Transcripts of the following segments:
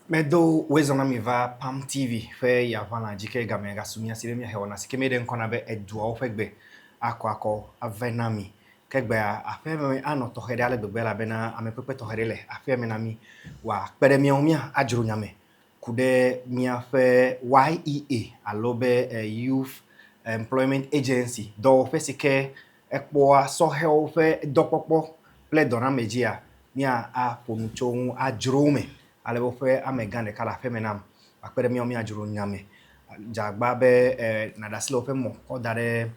Medo wezona miva Pam TV fe ya vana jike gamega sumia sibemi hewana sikemede nkona be edua ofegbe akọ avenami kegbe afeme ano tohere ale gbegbe la bena amepepe tohere le afeme nami wa pere mi omia ajuru nyame kude mia fe YEA alobe Youth Employment Agency do fe sike ekpo so he fe dopopo ple dona mejia mia a ponucho ajuru me alebo fe amegane kala femenam akpere mi omi ajuru nyame jagba be nadasilo fe mo odare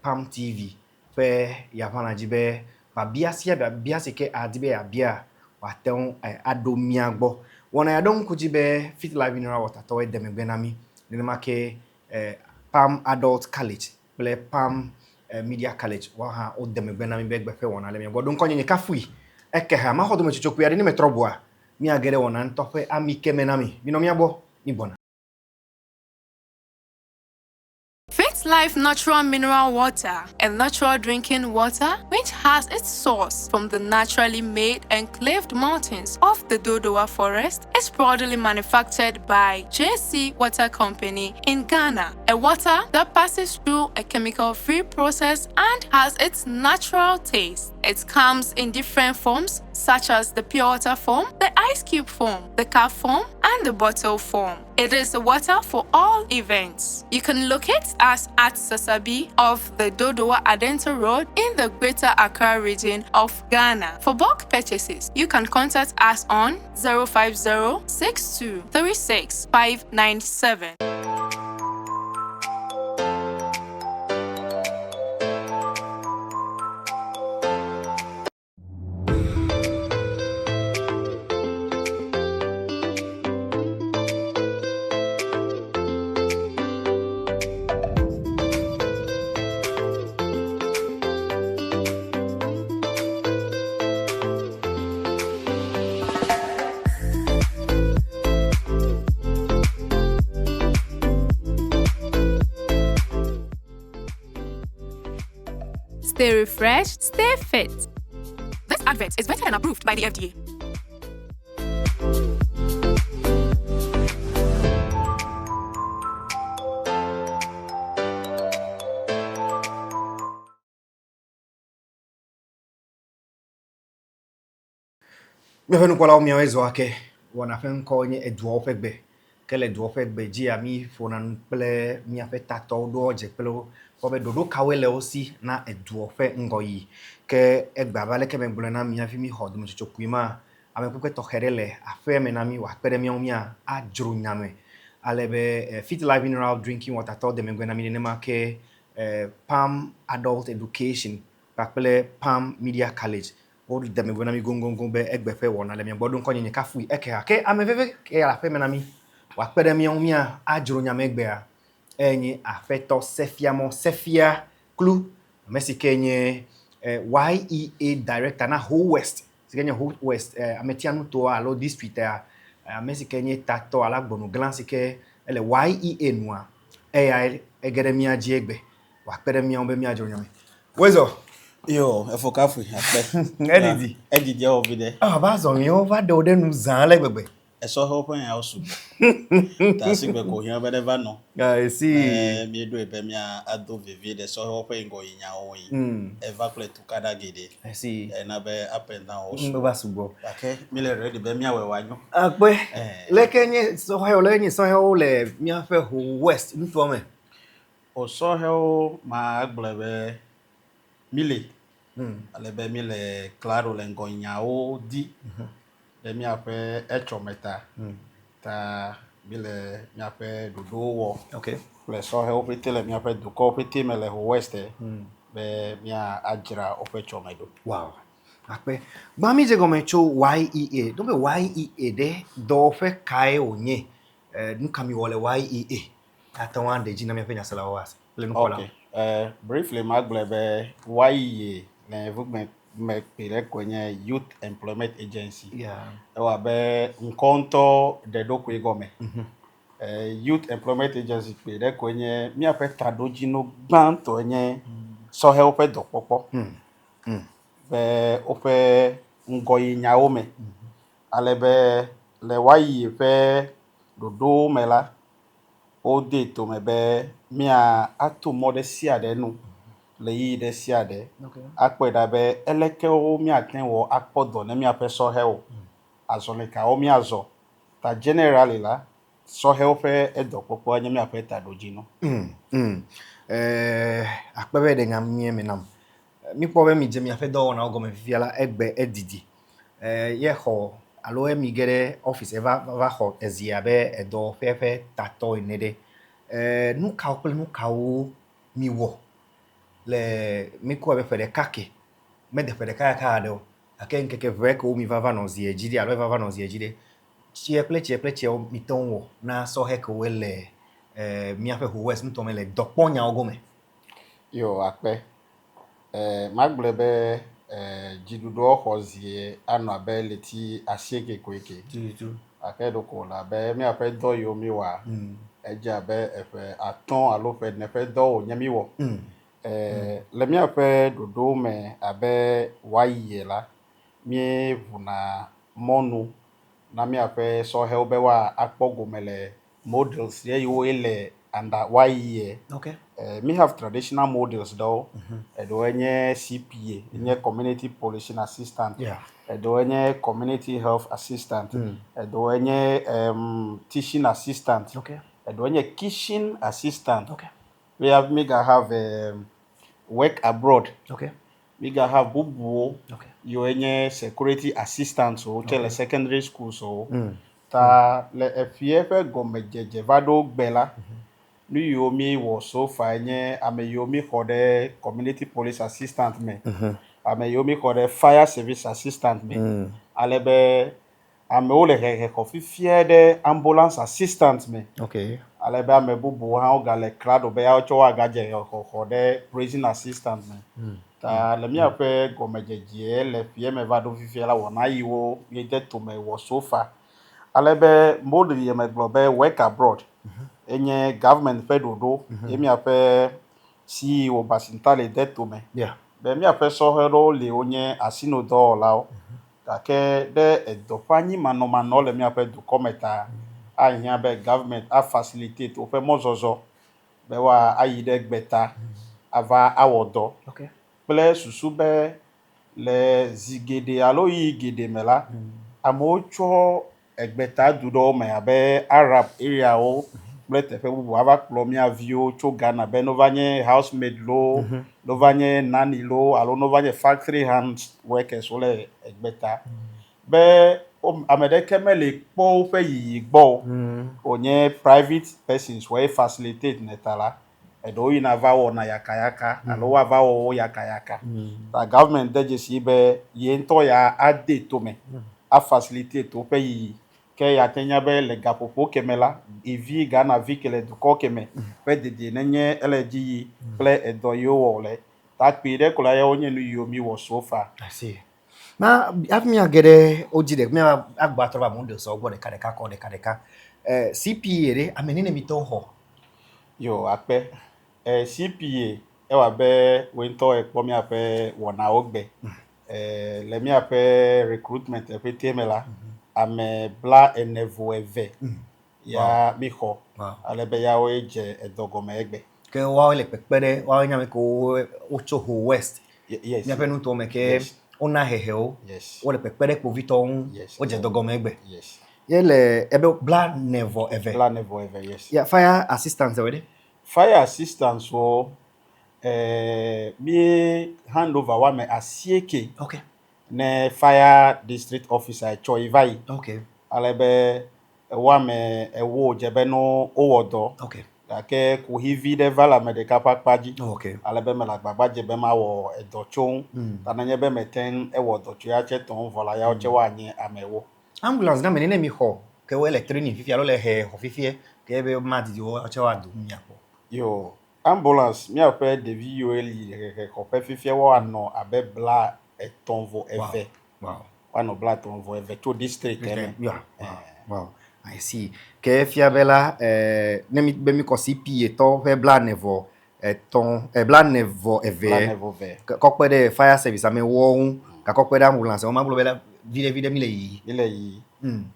Pam TV fe yavana jibe ba biasia biasi ke adibe abia waten adomia gbo wona ya don kujibe Fit Life Mineral Water to edeme gbenami ni make Pam Adult College ple Pam Media College wa ha odeme gbenami be gbe fe wona le mi gbo don konye kafui eke ha ma hodo me chichoku ya ni metroboa mi agere wona ntofe amike menami binomiabo ni bona. Fit Life Natural Mineral Water, a natural drinking water which has its source from the naturally made enclaved mountains of the Dodowa Forest, is proudly manufactured by JC Water Company in Ghana, a water that passes through a chemical-free process and has its natural taste. It comes in different forms such as the pure water form, the ice cube form, the cup form, and the bottle form. It is a water for all events. You can locate us at Sasabi of the Dodowa Adenta Road in the Greater Accra region of Ghana. For bulk purchases, you can contact us on 050 62 36 597. Stay refreshed, stay fit. This advert is vetted and approved by the FDA. Mefenu kwa lao miawezo wake wanafen konye edua ofegbe kele edua ofegbe ji ami fonan ple miafe tato do oje pelo obe dodo kawele osi na edua ofe ngoyi ke egba bale ke mengbole na miafi mi hodu mo chokuima ame pepe toherele afe menami wa pere mi omia ajuru nyame alebe Fit Life Mineral Drinking Water to de mengbole na mi nema ke Pam Adult Education pakple Pam Media College odi deme gona mi gongongo be egbefe wona le mi gbodun konye kafui eke ha ke ameveve ke ala fe menami wa pere mi omia ajuru nyame egbe a enyi afeto sefia klu mesi kenye YEA director na whole west sikenye whole west ametianu to alo district mesi kenye tato ala gbonu glance ke ele YEA noa egere mi aji egbe wa pere mi ombe mi ajuru nyame wezo Yo, efokafui ape. Edidi over there. Ah, bazo mi over de ode nu zan le gbegbe. Eso hope en house. Ta sigbe ko yan be never no. I see. Mi do ebe mi ado vivi de so hope en go yin oyin. Evacuate to kada gede. I see. Na be up and down also. Ndo basugo. Okay, mi le ready be mi awe wanyo. Akwe. Lekenye so he ole so he ole mi afe ho west ntu ome. O so he ma agblebe mile alebe mile claro le ngonyao di le mi ape echometa ta mile mi ape dodo wo Okay. le so he opete le mi ape duko opete mele ho west be mi ajira ope chomedo. Wow. Akpe ba mi je gomecho YEA do be YEA de do fe kai onye nka mi wole YEA atawan de jina mi afe nyasala was le no kola. Okay. Briefly magblebe YEA le vugme me pere kwenye Youth Employment Agency. Yeah. Ewa be nkonto de do kwe gome. Youth Employment Agency pere kwenye mi ape tadoji no gbanto enye so help do popo. Be ope ngoyi nyaome. Alebe le wayi ƒe ɖoɖo me la wode to me be mia ato mɔ ɖe sia ɖe nu le yi ɖe sia ɖe akpɔe ɖa be elekewo miate wɔ akpɔ dɔ ne miaƒe sɔhewo azɔlikawo miazɔ ta generally la sɔhewo ƒe edɔkpɔkpɔ nye miaƒe taɖodzinu. Akpe be ɖe nya mie me nam mi kpɔ be mi dze miaƒe dɔwɔnawo gɔme fifia la egbe edidi ye xɔ alo mi ge ɖe office va xɔ ezi abe edɔwɔƒe ƒe tatɔ ene ɖe nukawo kple nukawo mi wɔ le mi kɔ be ƒe ɖeka ke mede ƒe ɖeka ɖe o gake ŋkeke ʋe ke wo mi va nɔ zie dzi ɖi alo va nɔ zie dzi ɖi tsie kple tsie mi tɔ wɔ na sɔhe ke wo le miaƒe ho west ŋutɔ me le dɔkpɔnyawo gɔme. Yo akpe magblɔ be dziɖuɖuɔ xɔ zie anɔ abe leti asieke koeke ake ɖoko la be miaƒe dɔ yiwo mi wɔa edze abe eƒe atɔ̃ alo ƒe ene ƒe dɔ wònye mi wɔ. Le miaƒe ɖoɖo me abe wayi la míeʋuna mɔnu na miaƒe sɔhewo be woakpɔ gome le models ye yiwo le under wayi. We have traditional models though. Eɖewoe nye CPA, nye community policing assistant. Eɖewoe nye community health assistant. Eɖewoe nye teaching assistant. Eɖewoe nye kitchen assistant. We have work abroad. We have bubuwo. Yiwoe nye security assistant so le secondary school so. Ta le efie ƒe gɔmedzedze va ɖo gbe la nu yiwo mi wɔ so fa nye ame yiwo mi xɔ ɖe community police assistant me, ame yiwo mi xɔ ɖe fire service assistant me, ale be amewo le hehe xɔ fifia ɖe ambulance assistant me, ale be ame bubuwo hã wo gale kra ɖo be yawo tsɔ woagadze xɔ ɖe prison assistant me. Ta le miaƒe gɔmedzedze le fie me va ɖo fifia la wɔna yiwo mi de to me wɔ so fa. Ale be model ye me gblɔ be work abroad enye government ƒe ɖoɖo ye miaƒe CEO Basinta le de to me be miaƒe sɔhe ɖewo le wonye asinodɔwɔlawo gake ɖe edɔ ƒe anyimanɔmanɔ le miaƒe dukɔ me ta ahiã be government a facilitate woƒe mɔzɔzɔ be woayi ɖe gbeta ava awɔ dɔ kple susu be le zi geɖe alo yi geɖe me la amewo tsɔ egbeta du ɖewo me abe Arab areawo kple teƒe bubu ava kplɔ mia viwo tso Ghana be no va nye housemaid lo, no va nye nanny lo alo no va nye factory hand workers wo le egbeta be ame ɖeke me le kpɔ woƒe yiyi gbɔ wonye private persons wo facilitate ne ta la eɖewo yina va wɔna yakayaka alo woava wɔ wo yakayaka. Ta government de dzesi be ye ŋutɔ ya ade to me a facilitate woƒe yiyi ke ya te nya be le gaƒoƒo keme la evi Ghana vi ke le dukɔ keme ƒe dede nenye ele dzi yi kple edɔ yiwo wɔ le ta kpi ɖe ko la yawo nye nu yiwo mi wɔ so fa. Ma hafi mi age ɖe wo dzi ɖe mi agba trɔ va model sɔ gbɔ ɖeka kɔ ɖeka CPA ɖe ame nene mi tɔ xɔ. Yo akpe CPA ewɔ abe wo ŋutɔ ekpɔ miaƒe wɔnawo gbe le miaƒe recruitment ƒete me la ame bla enevo eve ya mi xɔ ale be yawo dze edɔ gɔme egbe. Ke woawo le kpekpe ɖe woawo nya me ke wotso ho west miaƒe nutɔ me ke wona hehewo wole kpekpe ɖe kpovitɔwo ŋu wodze dɔ gɔme egbe ye le ebe bla nevo eve ya fire assistant wo ɖe fire assistant wo mi hand over wa me asieke ne fire district officer tsɔ yi va yi ale be wa me ewo dze be no wowɔ dɔ gake kuhivi ɖe va le ame ɖeka ƒe akpa dzi ale be me le agbagba dze be mawɔ edɔ tso ŋu ta nenye be mete ewɔ dɔ tso ya tse tɔn vɔ la yawo tse woanye amewo. Ambulance na me nene mi xɔ ke wo le training fifia alo le he xɔ fifia ke be ma didi wo tse wa do miakpɔ. Yo ambulance miaƒe ɖevi yiwo li he xɔƒe fifia wo anɔ abe bla etɔ̃ vɔ eve woanɔ bla etɔ̃ vɔ eve tso district me. Wow, I see. Ke fia be la ne mi be mi kɔ CPA tɔ ƒe bla nevo etɔ̃ bla nevo eve kɔkpe ɖe fire service amewo ŋu gakɔkpe ɖe ambulance wo ma gblɔ be la Vida mile yi. mile yi.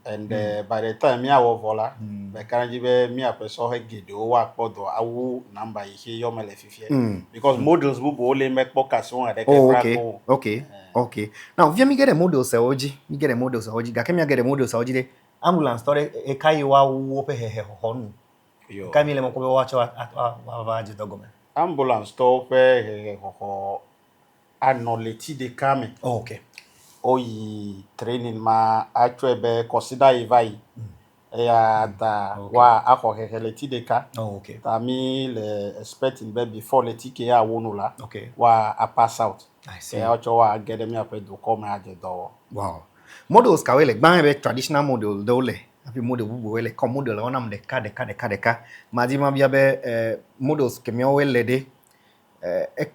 And by the time me awo vola, the currently be me a person he get the work podo awu number he yo mele fifie. Because models will only make podcast one at the Okay. Now, via me get a model sa oji, me get a model sa oji. Gake me get a model sa oji de ambulance story e kai wa wo pe he honu. Yo. Kai me le mo ko wa cha wa ji dogome. Ambulance store pe ho anoleti de kame. Okay. Oyi training ma actually be consider evai. Ya da wa akọ leti de ka. Okay. Ta mi le expecting be before leti ke ya wonu la. Okay. Wa a pass out. I see. Ya ocho wa get them up do come ade do. Wow. Models ka wele gban be traditional model do le. Abi model bu wele come model ona m de ka. Maji ma bia be models ke mi o wele de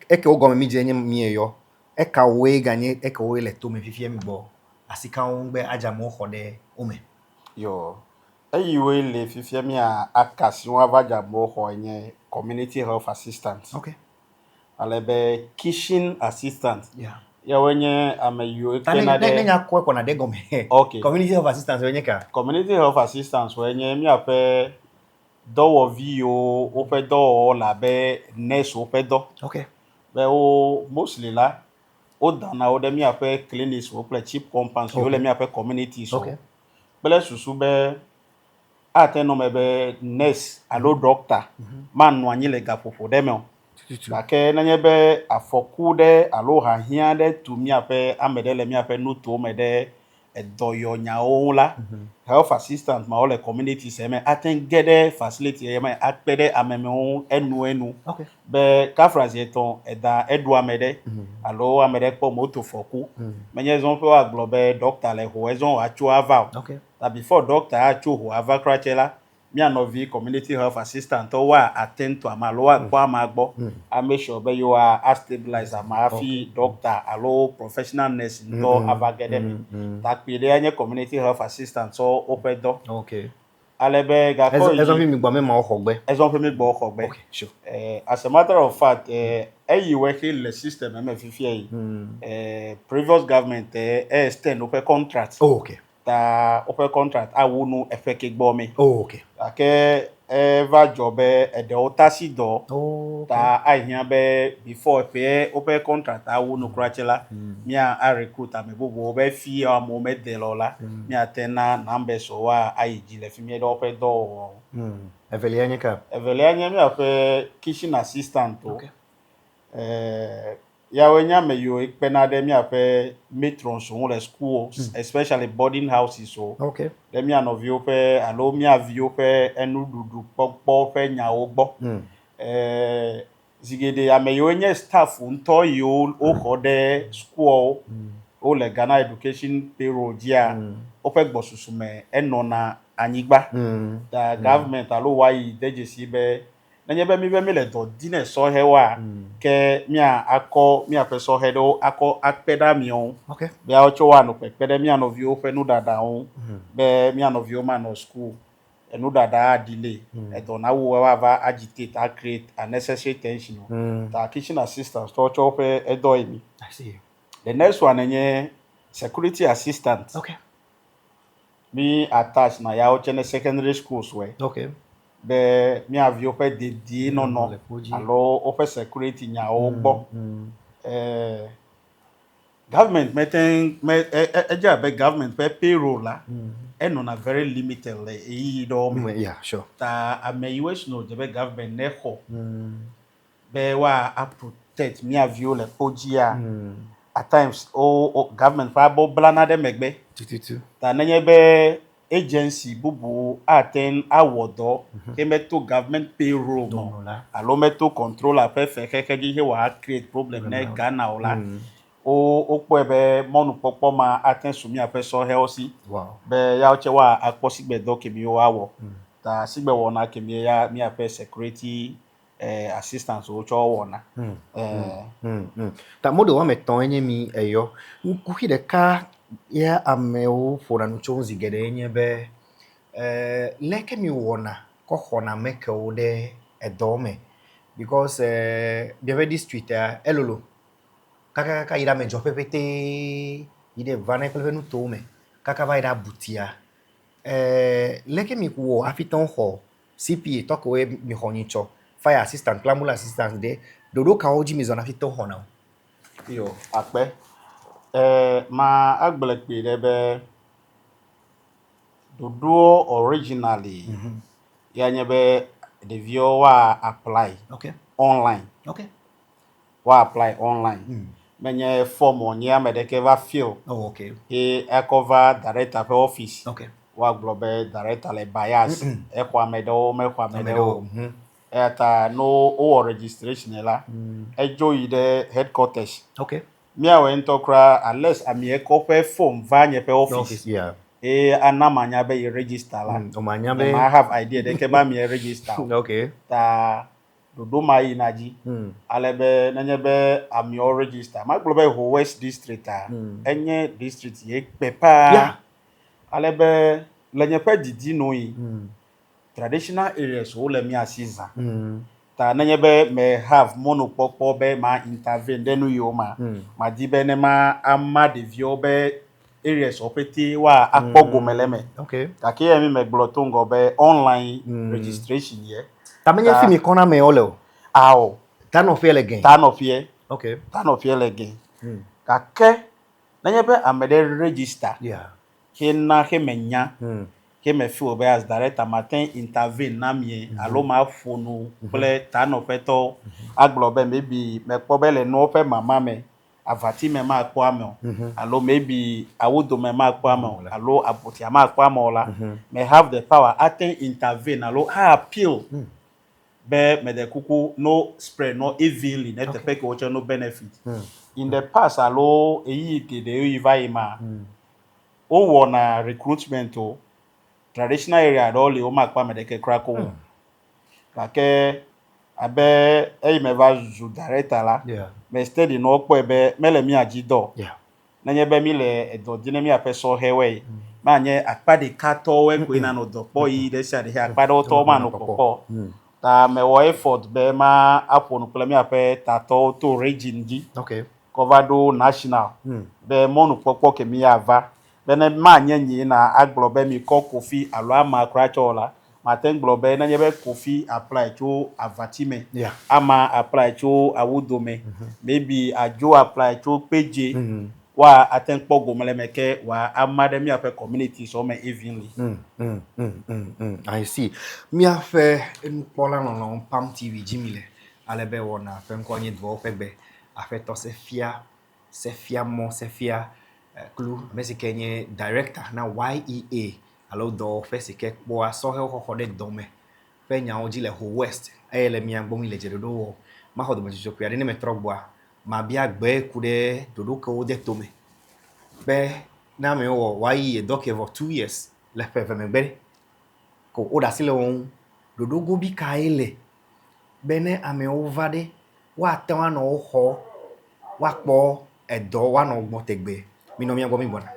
eke ogo mi je mi eyo. Eka we ganye eka we le to me fifie mi bo. Asika on gbe aja mo khode ome. Yo. Eyiwe le fifie mi a akasi won avaja mo ho yen community health assistant. Okay. Alebe kitchen assistant. Yeah. Ya wenye ameyo ekena de nya ko na de gome. Okay. Community health assistance wenye ka. Community health assistance wenye mi ape do vio o pe do la be nurse o pe do. Okay. Be o mostly la o dana o de mi ape clinics o ple cheap compounds o le mi ape community so. Okay. Bele susu be ateno me be nurse alo doctor man no anyi le gafofo de me o. Bake nanye be afoku de alo hahia de tu mi ape amede le mi ape no to me de edoyo nyawo la health assistant ma ole community se me aten gede facility e me apede ameme enu Okay. be kafras yeton eda edu amede alo amede po moto foku menye zon pe wa globe doctor le ho ezon achu ava Okay. that before doctor achu ho ava krachela mi anovi community health assistant to wa attend to amalo wa kwa magbo I make sure be you are stabilize ama fi doctor alo professional nurse to avagede that be there community health assistant so opedo. Okay. Alebe ga ko Ezo mi gba me ma ohogbe. ezon pe mi gbo okogbe. Okay, sure. As a matter of fact eyi working the system me fifie previous government extend open contract. Oh, okay. Ta open contract awunu efeke gbo me. Oh, okay. Ake eva job de otasi do Oh, okay. ta ahia be before pe open contract awunu krachela mi a recruit me bobo be fi am me de lola mi atena numbers o wa aiji le fi mi do open do Eveli anya ka. evele anya mi ape kitchen assistant o. Okay. Ya wenya me yo ikpena de mi ape matrons on le schools especially boarding houses so. Okay. Let me anovi ope alo mi avi ope enu dudu popo pe nya ogbo. Zigede ameyo nye staff nto yo o kode school o le Ghana education payroll dia ope gbosusu me eno na anyigba. The government alo wai dejesi be nenye be mi le do dine so hewa ke mi akọ mi apeso hedo akọ akpeda mi on. Okay. Be a ocho wa no pede mi anovi ope nu dada on be mi anovi o man no school enu dada delay eto na wo wa va agitate and create unnecessary tension ta kitchen assistant to ocho ope edo emi. I see. The next one enye security assistant. Okay. Mi attach na ya ocho secondary schools we. Okay. Be mi avi ope dedi no alo ope security nya ogbo government meten eja be government pe payroll la eno na very limited le eyi do Yeah, sure. ta ameyiwe no de be government ne ho be wa a protect mi avi o le pojia at times government fa bo blana de megbe ta nenye be agency bubu aten awodo kemeto government payroll mo alo meto controller perfect keke he wa create problem na Ghana ola o po ebe monu popo ma aten sumi apeso healthy be ya oche wa akpo sigbe do kemi o awo ta sigbe wona kemi ya mi ape security assistance o cho wona ta modo wa meton enye mi eyo nkuhi de ka ya ameo fora no chonzi gede enye be leke mi wona ko hona make o de edome because be be district elolo kaka ira me jo pepete ide vane kleve nu tome kaka vai da butia leke mi ku afiton ho CPA toko we mi honyicho fire assistant clamula assistant de dodo ka oji mi zona fiton ho now yo akpe ma agbelekpe debe dodo originally ya nyebe the view wa apply okay online okay wa apply online menye form onya medeke va fill oh okay e cover director for office okay wa global director le bias e kwa medo me kwa medo eta no o registration la e join the headquarters okay mi awe ntokra unless ami e copy form va nye pe office yeah e anamanya be register la omanya be be I have idea de ke ba mi register okay ta dodo mai naji alebe nanyebe ami o register ma global ho west district enye district ye pepa yeah alebe lenye pe didi no yi traditional areas wo le mi asiza ta nanyebe me have monopopo be ma intervene denu yo ma di be ne ma ama de vio be areas opeti wa akpogo meleme okay ta ke mi me glotongo be online registration ye tamenye fi mi kona me ole o awo ta no feel again ta no fie okay ta no fie again ka ke nanyebe amede register yeah kena kemenya ke me fi obe as director matin intervene na mi alo ma fonu ple ta no peto aglobe maybe me pobe le no pe mama me avati me ma kwa me alo maybe awodo me ma kwa me alo aboti ma kwa me la me have the power atten intervene alo appeal be me de kuku no spread no evenly net pe ke ocho no benefit in the past alo eyi ke de yi vai ma o wona recruitment o traditional area do le o makpa me de ke krako ka ke abe e me va zu director la yeah me steady no po ebe mele mi ajido yeah na nye be mi le edo dine mi apeso hewe ma nye akpade kato we ko ina no do po yi de sia de akpade o to ma no popo ta me wo effort be ma aponu pele mi ape tato to region ji okay cover do national be monu popo ke mi ava bene ma nyenyi na aglobe mi ko kofi alo ama krachola ma ten globe na nyebe kofi apply to avatime yeah ama apply to awudome maybe ajo apply to peje wa aten pogo melemeke wa amade mi ape community so me evenly I see mi afe npola no pam TV jimile alebe wona fe nkonye dwo pegbe afe to se fia mo se fia clue mesikenye director na YEA alo do fesi ke po aso he ho de dome fe nya oji le ho west ele mi agbon ile jedo do ma ho do mo joku ya ni me trogboa ma bia gbe kude dodo ko de tome be na me wo YEA doc for 2 years le fe me gbe ko oda sile won dodo go bi ka ele bene ame ovade wa tan na ho wa po edo wa no gbon tegbe mi no mi agbo mi bona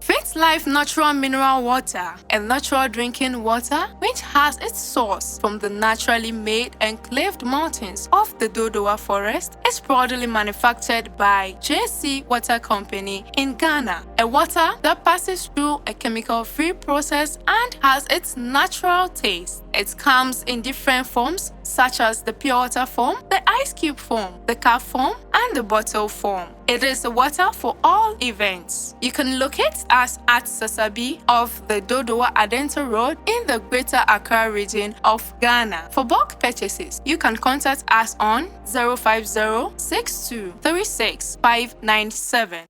Fit Life Natural Mineral Water, a natural drinking water which has its source from the naturally made and claved mountains of the Dodowa Forest, is proudly manufactured by JC Water Company in Ghana. A water that passes through a chemical-free process and has its natural taste. It comes in different forms such as the pure water form, the ice cube form, the cup form, and the bottle form. It is a water for all events. You can locate us at Sasabi of the Dodowa Adenta Road in the Greater Accra region of Ghana. For bulk purchases, you can contact us on 050-6236-597.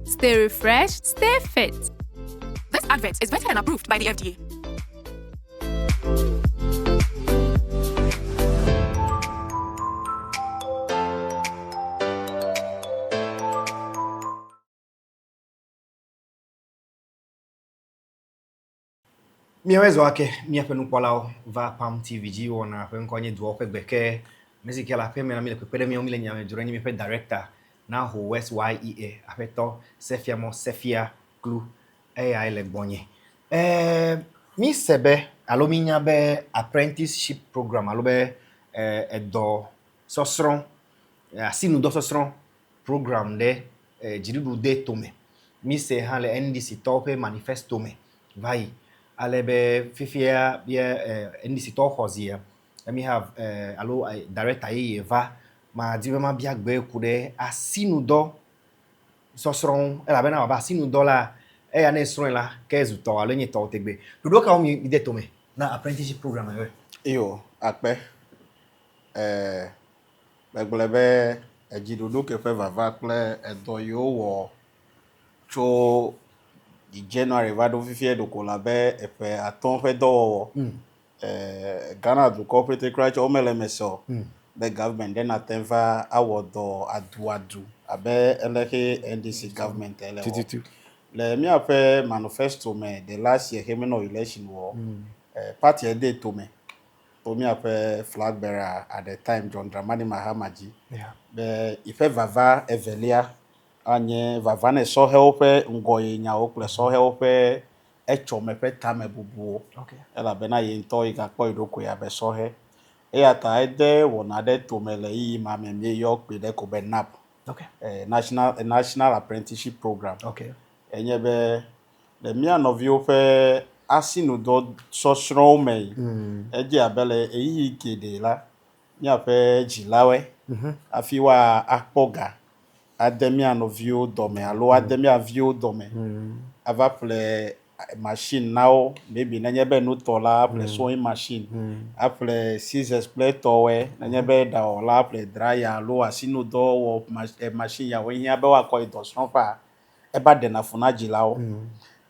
Stay refreshed, stay fit. This advert is vetted and approved by the FDA. Miawezo wake miape nukwalao va Pam TV ji wona pe nkonye duo pe gbeke meziki la pe me na mi le pe mi o mi le nyame juro ni mi pe director na ho West YEA apeto Sefia mo Sefia Clu AI le gbonye mi sebe alo mi nya be apprenticeship program alo be edo sosron asinu do sosron program de jiridu de tome mi se ha le NDC tope manifesto me vai alebe fifia bia NDC to hozia let me have alo director eva ma dibe ma bia gbe kude asinu do sosron ela bena ba asinu do la ya na esron la kezu to alo nyi to tegbe dodo ka o mi de tome na apprenticeship program ewe iyo akpe begblebe ejidodo ke fe vava kple edo yo wo tso di January va do fifie do ko la be epe aton fe do Ghana do corporate crunch o mele meso the government then atenva awodo adu abe eleke NDC government ele le mi ape manifesto me the last year hemi no election wo party e dey to me to mi ape flag bearer at the time John Dramani Mahama ji be ife vava evelia anye vava ne so helpe ngoye nya o ple so helpe echo me pe tame bubu okay ela be na ye nto iga po idoko ya be so he e ata ede wona de to mele yi ma me me yo pe de ko be nap okay national apprenticeship program okay enye be le mi anovio fe asinu do sosro me eje abele eyi kede la mi ape jilawe afiwa akpoga ademi anovio dome alo ademi avio dome ava ple machine now maybe na nyebe no tola apple sewing machine apple scissors play towe na nyebe da ola apple dryer lo asinu do wo machine ya we hia be wa ko idosron fa e ba de na funa jilao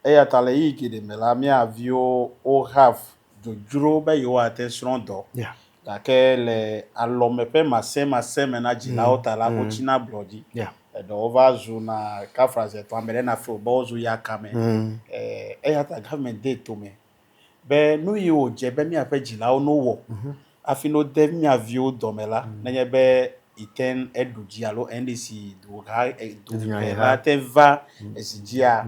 e ya tale yi kide mela mi avio o have jojuro be yo attention do yeah da ke le alomepe maseme na jilao tala ko china bloody yeah the overzu na kafraze to amere na fro bozu ya kame ya ta government dey to me be nu yi o je be mi afejila o no wo afi no de mi avio domela na nye be iten eduji alo NDC do ha do ba te va esijia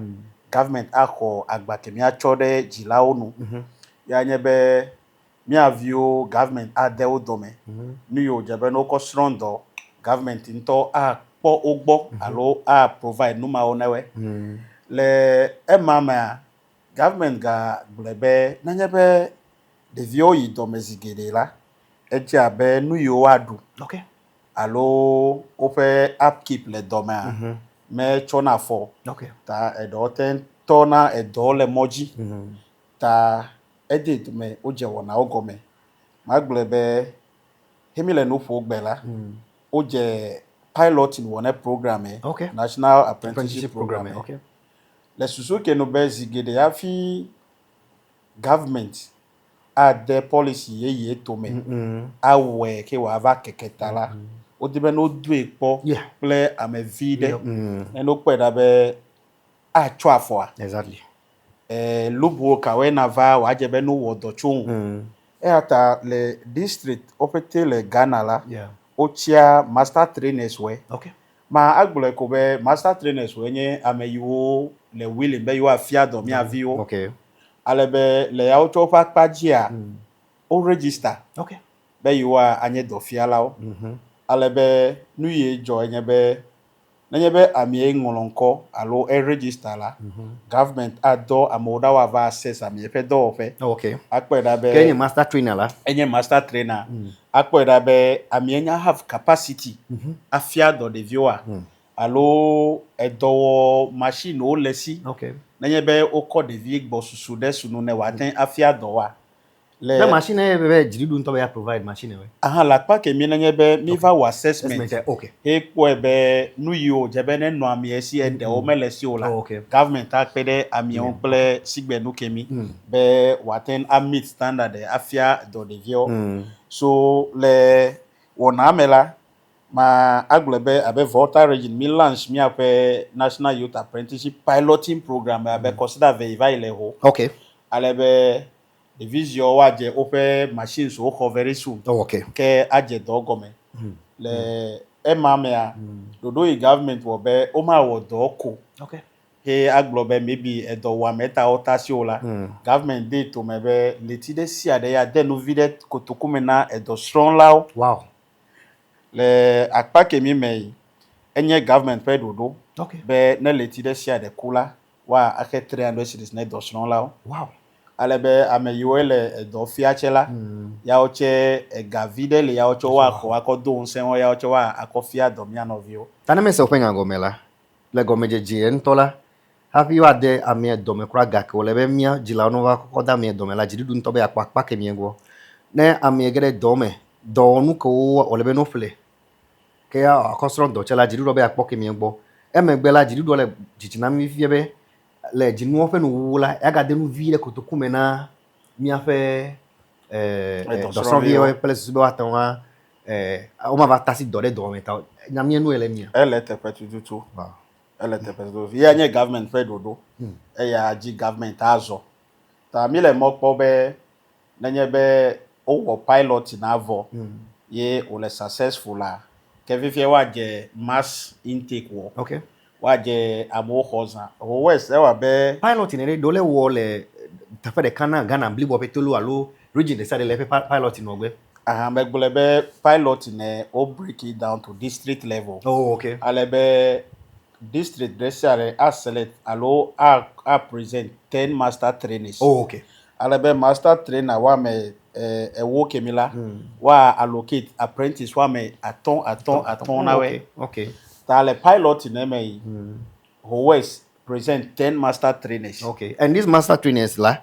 government akọ agbakemi achode jila onu ya nye be mi avio government adeo dome nu yi o je be no ko strong do government into po ogbo alo provide numa onewe le mama government ga blebe na nyebe de vio yi domezigede la eje abe nu yo adu okay alo ope upkeep le doma me chona fo okay ta edo ten tona edo le moji ta edit me oje wona ogome ma blebe hemile no fo gbela oje pilot in one program okay national apprenticeship program okay le susuke no bezigede ya fi government a de policy ye to me awe ke wa va keketala o dibe no du epo ple amevide no pe da be a cho afo exactly lubu ka we na va wa je be no wodo chun ata le district opete le Ghana la ochia master trainers we okay ma agbole ko be master trainers we nye ameyiwo le willing be yo afia do mi avio okay alebe le ya ocho fa pajia o register okay be yo anye do fia lawo alebe nu ye jo nye be ami ngolonko alo e register la government ado amoda wa va access ami fe do fe okay akpeda be kenye master trainer la enye master trainer akpeda be ami enya have capacity afia do de viewer alo edowo machine o lesi okay nenye be o ko de vie gbo susu de sunu ne wa ten afia do wa le machine be jiridu nto be provide machine we aha la pa ke mi nenye be mi va wa assessment okay e ko be nu yi o je be ne no ami esi e de o melesi o la government akpede ami on ple sigbe nu kemi be wa ten meet standard afia do de vie so le wona amela ma aglebe abe Volta region mi launch mi ape national youth apprenticeship piloting program abe consider ve ile ho okay alebe division wa je open machines o ko very soon Oh, okay. ke aje do gome le emamea dodo i government wo be o ma wo do ko Okay. he aglobe maybe edo wa meta o tasiola government dey to mebe leti de sia de ya de no vide kotokume na edo strong lao Wow. le akpa kemi mei enye government pe dodo Okay. be na leti de sia de kula wa ake 300 cities na edo strong lao Wow. alebe ameyiwele edo fiachela ya oche gavide le ya oche wa ko akodo nsen wa ya oche wa akofia domia novio Tana me se open ngomela. Le gomeje je ntola. Happy wa de ame dome kura gake ole be mia jila no wa ko da me dome la jidu ntobe akpa ke miengo. Ne ame gere dome. Do nu ko ole be no fle. Ke ya akosro do chela jidu be akpo ke miengo. Emegbe la jidu le jitina mi fie be le jinu ofe no wula ya ga de nu vi le kotokume na mia fe do so vie o pele su be watanwa o ma va tasi do de do meta na mie nu ele mia. ele te petutu Wow. ele te petutu ya nye government fe dodo e ya ji government azo ta mi le mokpo be na nye be o wo pilot na avo ye o le successful la ke fifie wa je mass intake wo Okay. wa je amo khoza o west e wa be Pilot in dole wo le tafe de kana Ghana bli bo petolo alo region de sade le pilot no gbe. megbele pilot ne o break it down to district level. Oh, okay. Alebe district dresare a select alo a present 10 master trainers. Oh, okay. Alebe master trainer wa me wo kemila wa allocate apprentice wa me aton na we. Okay. Ta le pilot ne me always present 10 master trainers. Okay. And these master trainers la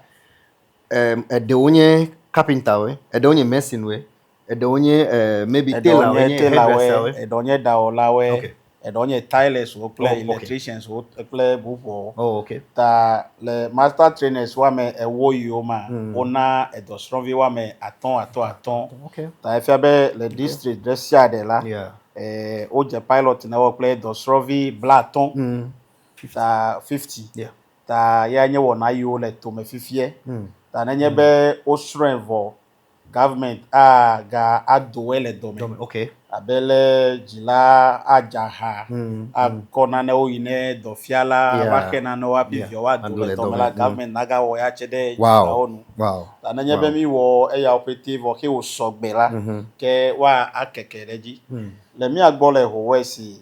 de onye carpenter we, de onye mason we, de onye maybe tailor we, hairdresser we, de onye daola we. Okay. De onye tilers wo play Oh, okay. electricians wo play bubo. Oh, okay. Ta le master trainers wa me ewo yoma ona edostrovi wa me aton Okay. ta efia be le district dresia de la Yeah. o je pilot na wo play edostrovi blaton ta 50 Yeah. ta ya nye wo na yo le to me fifie ta na nye be o strength government ga ado ele do me Okay. abele jila ajaha akona ne oyine do fiala wakena no abivio wa do to mala government naga wo ya chede Wow. Wow. tananye be mi wo e ya operative ke o sogbe la ke wa akekeleji le mi agbole ho wesi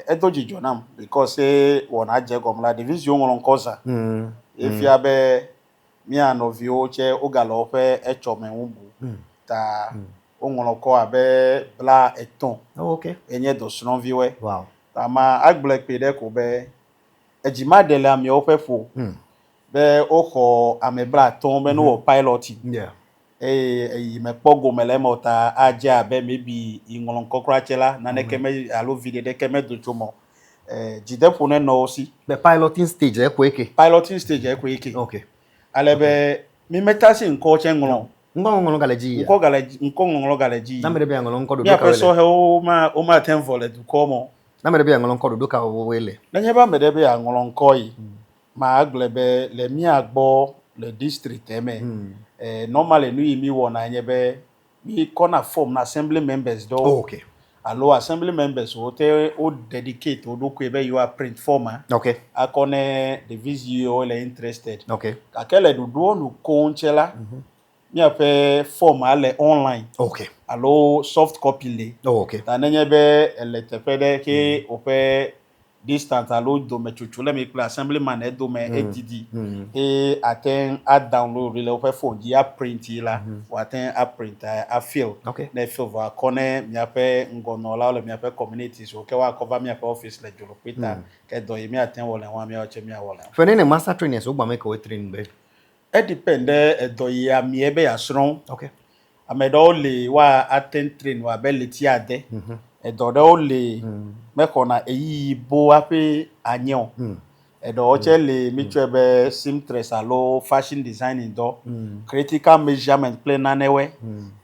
edoji jonam because wona je gomla division won koza if ya be mi anovio che ogalo fe echome wumbu ta onwoloko abe bla eton. Oh, okay. Enye do sron viwe. Wow. Ama agblek pede ko be ejima de la mi o fe fo. Be o ko ame bla ton be no pilot. Yeah. E me pogo mele mota aja be maybe ingolon kokra chela na ne keme alo video de keme do chomo. Jide fo ne no si. The piloting stage e ko eke. Piloting stage e ko eke. Okay. Alebe mi metasi nko chengolon. Ngolo galeji. Nko ngolo galeji. Na mere be ngolo nko do ka wele. Ya so he o ma tenvole du komo. Na mere be ngolo nko do ka wele. Na nye ba mere be ngolo nko yi. Ma aglebe le mi agbo le district eme. Normally nu mi wo na nye be mi kona form na assembly members do. Oh, okay. Allo assembly members o te o dedicate o do ko be you are print form. Okay. Akone the visio le interested. Okay. Akele du do nu konchela. Mi ape form ale online. Okay. Allo soft copy le. Oh, okay. Ta nenye be ele tepede ke ope distance allo do me chuchule mi kula assemblyman e do me edidi. E aten a download le ope phone di a print la. O aten a print a fill. Okay. Ne fill va kone mi ape ngono la le mi ape community so ke wa cover mi ape office le jolo pita ke do mi aten wole wa mi oche mi awole. Fene master trainers o gba me ko train be. E depende edo ya mi ebe ya sron. Okay. Amedo le wa attend train wa be leti ade. Edo do le me kona eyi bo ape anyon. Edo oche le mi chebe seamstress alo fashion designing do. Critical measurement play na newe.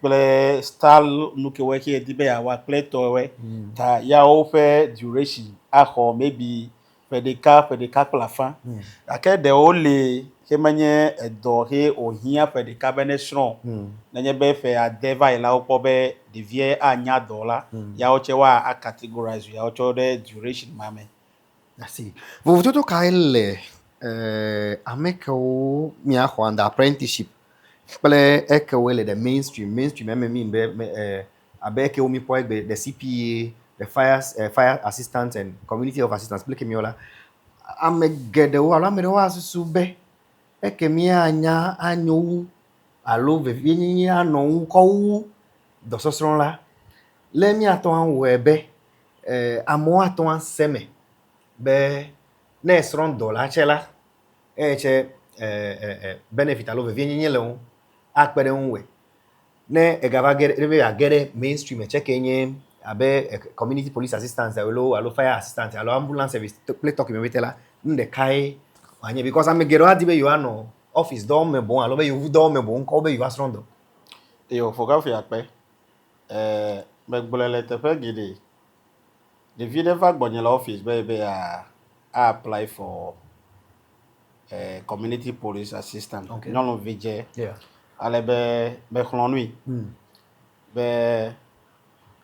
Play style nuke we ki edibe ya wa play to we. Ta ya o fe duration aho maybe pedika plafan. Ake de o le he manye edo he ohia fe de cabinet strong na nye be fe adeva ila opo be de vie anya dola ya oche wa a categorize ya oche de duration mame. Assim, vou todo kaile ameko mia Juan apprenticeship. Pele eke wele the mainstream me mean be abeke omi po egbe the CPA, the fire assistants and community of assistants pleke miola. Amegede wo ala mere wa susu be eke mi anya anyo alo vevi ni ano ko do sosron la le mi ato an we be amo ato an seme be na esron dollar chela che benefit alo vevi ni le un akpere unwe ne egava gere mainstream check enye abe community police assistance alo fire assistance alo ambulance service play talk me metela nde kai anye because am gero adibe you ano office do me bon alo be you do me bon ko be you asrondo Yo foka fi akpe me gbolele tefe gidi the video fa gbonye la office be I apply for community police assistant non VJ ale be khonui be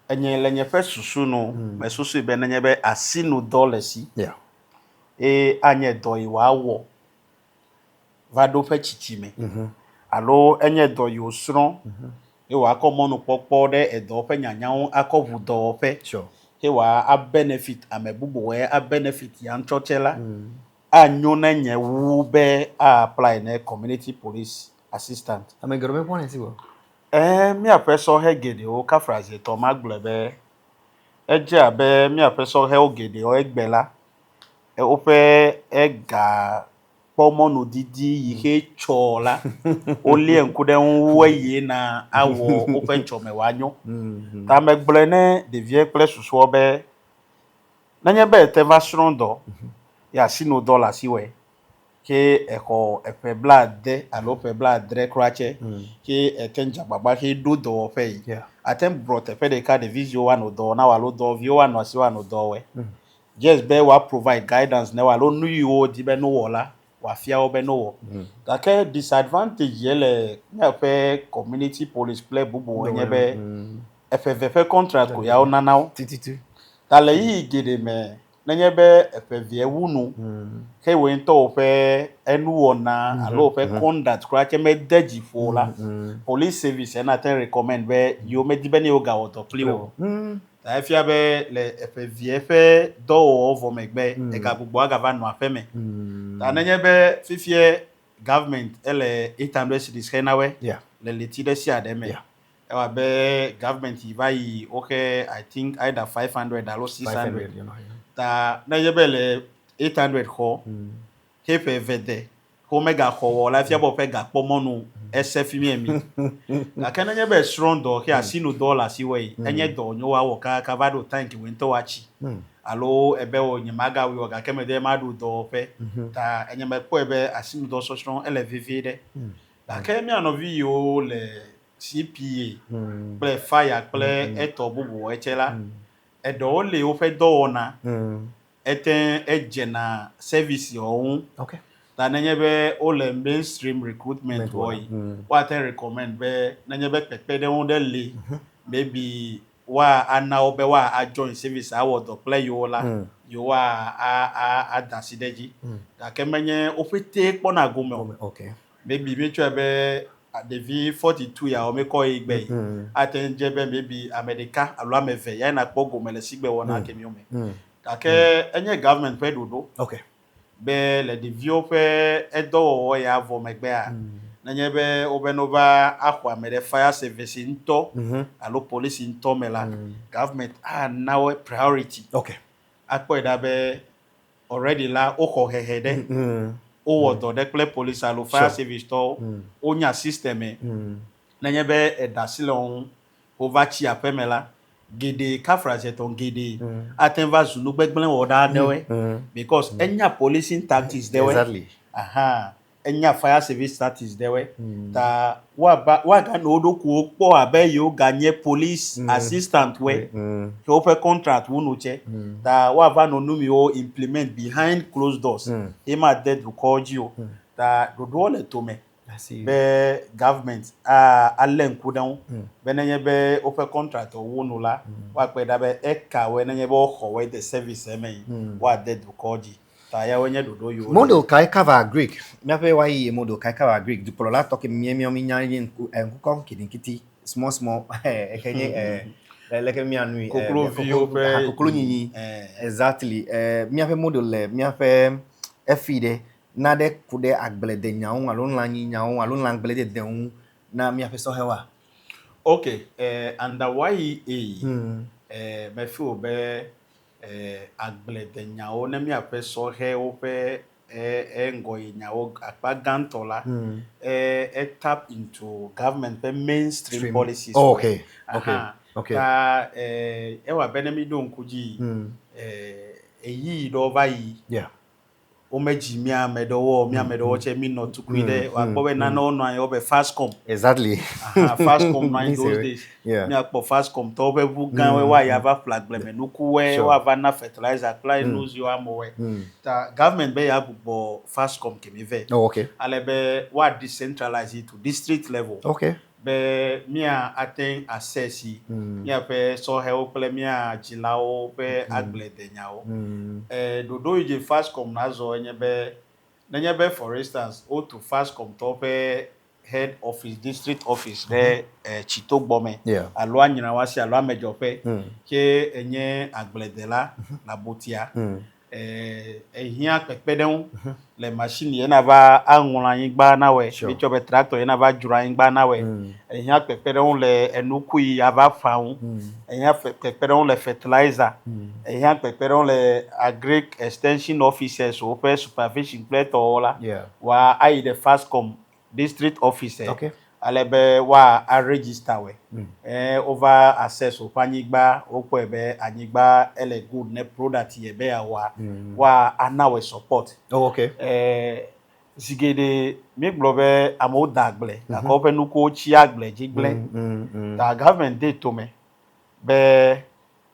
enye lenye fe susu no be susu be nenye be asinu dolesi anye do iwa wo va do fe chichime alo enye do yo sron wa ko monu popo de edo fe nyanyan akovu do fe sure he wa a benefit amebubu we a benefit yan chochela anyo na nye wu be a apply na community police assistant am gero me pon sibo mi apeso he gede o ka phrase to maglebe eje abe mi apeso he o gede o egbela o fe ega pomonu didi ihe chola o le enkude nwe na awo o fe chome wanyo ta megble ne de vie ple susu obe na nye be te vashron do ya sino dollar siwe ke eko epe blade alo pe blade krache ke ekenja baba ke do do fe atem brought epe de ka de visio wa no do na wa lo do vio wa no si wa no do we just be wa provide guidance na wa lo nu yo di be no wola wa fia obe no wo ta ke disadvantage yele na pe community police play bubu enye be FFF contract ko ya o nanawo tititu ta le yi gede me na nye be FFV wunu ke we nto fe enu ona alo fe conduct kra ke me deji fo la police service na ten recommend be yo me di be ni o ga woto pliwo ta fia be le FFV fe do ovo megbe e ka gbugbo aga va no afeme ta na nye be fifie government ele 800 cities kenawe le letide si ademe ewa be government ibai okay I think either 500 or 600 ta na yebele 800 ho kefe vede ko mega ho la fia bo pe ga pomonu SF mi la kana yebe strong do ke asinu dollar si we enye do nyo wa wo ka vado tank we nto wachi alo ebe o nyamaga we o ga kemede madu do pe ta enye me po ebe asinu do so strong elevv de la kemi anovi yo le CPA ple fire ple eto bubu echela edo le o fe do ona eten ejena service ohun ta nanyebe o le mainstream recruitment boy what I recommend be nanyebe pepe de won de le maybe wa ana obe wa a join service award play yo la yo wa a dasideji ta kemenye o fete pona gome maybe me try be devi 42 ya o me ko igbe atenjebe maybe America alo ameve ya na pogo mele sigbe wona kemi ome take enye government pe dodo be le devio pe edo ya vo megbe a na nyebe obenova akwa mere fire service into alo police into mela government now priority akpo da be already la o ko hehede o wodo de play police alo fire service to onya system na nyebe edasile on overchi apemela gede kafraze ton gede atenva zunu gbegblen woda dewe because enya policing tactics dewe enya fire service tactics dewe ta wa ga no do ku po abe yo ganye police assistant we so fe contract wonu che ta wa va no numi o implement behind closed doors e ma dead call you ta dodo le tome I see. be government a alen kudan be na nye be open contract wo no la wa pe da be e ka we na nye be ho we the service e me wa de do koji ta ya we nye dodo yo Modo kai cover Greek. Me ape wa yi modo kai cover Greek. Du polola talk mi mi nya yin enku kon kiti small e kenye like mi anu kokolo nyinyi exactly mi ape modo le mi ape efide na de kude agbele de nyaun alon la nyaun alon la agbele de den na mi ape so hewa. Okay, and why me feel be agbele de nyao na mi ape so he o pe ngo nyao akpa gantola tap into government pe mainstream policies. Oh, okay. Okay. Ta wa benemi don kuji eyi do vai. Yeah. Omeji mi amedo che mi not to quide wa gbo na no no an be Fastcom. Exactly. Fastcom na in those days. Yeah. Mi akpo Fastcom to be bu gan we wa ya va flag bleme no ku we wa va na fertilizer apply news you am we. Ta government be ya bu Fastcom ke mi ve. Oh, okay. Ale be wa decentralize it to district level. Okay. Be mi a attain access mi a pe so help le mi a jilao be agle de nyao dodo ije Fastcom na zo nye be for instance o to Fastcom to be head office district office de Chitogbome alo anyina wasi alo amejo pe ke enye agle de la botia ehia pepedon le machine ye na va anwula yin gba na we mi cho be tractor ye na va jura yin gba na we ehia pepedon le enuku yi ava faun ehia pepedon le fertilizer ehia pepedon le agric extension officers o pe supervision pleto la wa ai the Fastcom district officer okay alebe wa a register we over access o panigba o po ebe anigba ele good ne product ye be wa anawe support okay sigede mi globe amo dagle la ko pe nu ko chi agle jigble ta government dey to me be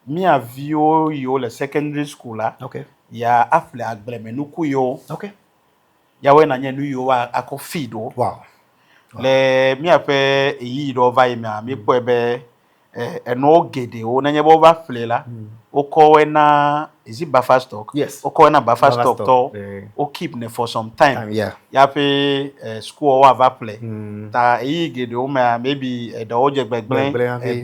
mi avio yo le secondary school la okay ya afle agle me nu ku yo okay ya we na nye nu yo wa akọ feed o wow le mi ape yi do vai mi po ebe eno gede o na nye bo va fle la o ko we na is it buffer stock yes o ko we na buffer stock to o keep ne for some time yeah ya pe school wa va play ta yi gede o ma maybe do o je gbegben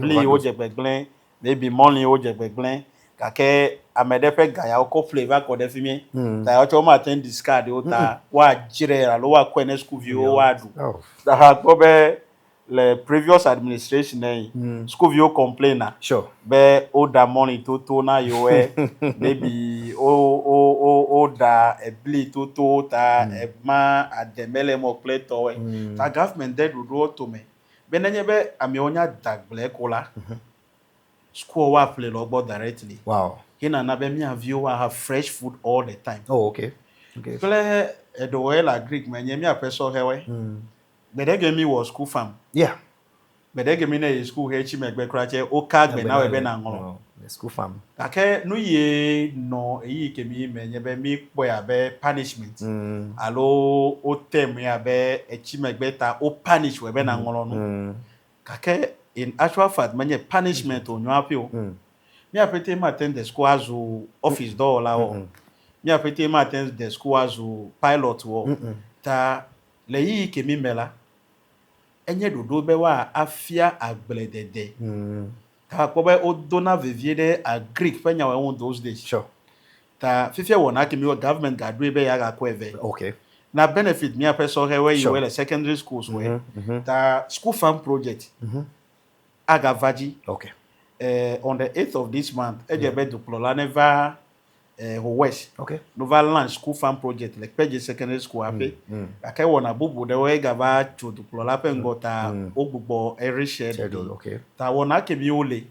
bli o je gbegben maybe money o je gbegben kake amede pe gaya o ko flavor ko de fi mi ta o cho ma ten discard o ta wa jire ra lo wa ko ne school view o wa du da ha go be le previous administration school view complainer sure be o da money to na yo maybe o da e bli to ta e ma ademele mo play to ta government dey do to me be na nye be ami onya dagle ko la school wa play logbo directly wow hina na be mi avio wa have fresh food all the time oh okay play do well agric me nye mi apeso hewe bedege mi was school farm yeah bedege mi na school he chi megbe krache o ka gbe na we be na ngolo school farm ake nu ye no eyi ke mi me nye be mi po ya be punishment alo o tem ya be e chi megbe ta o punish we be na ngolo no kake in actual fact manye punishment onyo apio mi apete ma attend the school as office door la o mi apete ma attend the school as pilot wo ta le yi ke mi mela enye dodo be wa afia agbledede ta ko be o dona vivie de agric penya we on those days sure ta fifia wona ke mi government ga do be ya ga ko eve okay na benefit mi apeso he we you we secondary schools we ta school farm project agavaji okay on the 8th of this month ejebe duplola never west okay nova launch school farm project like page secondary school ape akai wona bubu de we gaba cho duplola pe ngota ogbugbo every schedule okay ta wona ke bi ole